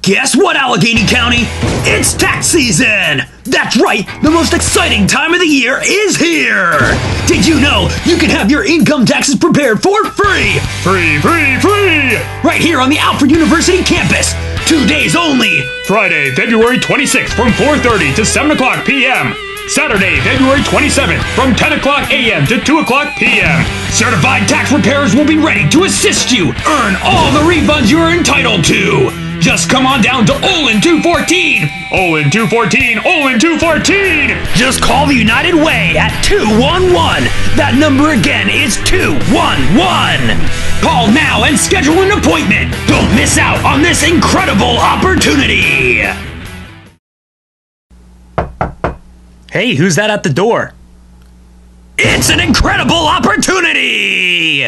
Guess what, Allegheny County? It's tax season! That's right, the most exciting time of the year is here! Did you know you can have your income taxes prepared for free? Free! Right here on the Alfred University campus! 2 days only! Friday, February 26th from 4:30 to 7 o'clock p.m. Saturday, February 27th from 10 o'clock a.m. to 2 o'clock p.m. Certified tax preparers will be ready to assist you earn all the refunds you are entitled to! Just come on down to Olin 214! Olin 214! Olin 214! Just call the United Way at 211! That number again is 211! Call now and schedule an appointment! Don't miss out on this incredible opportunity! Hey, who's that at the door? It's an incredible opportunity!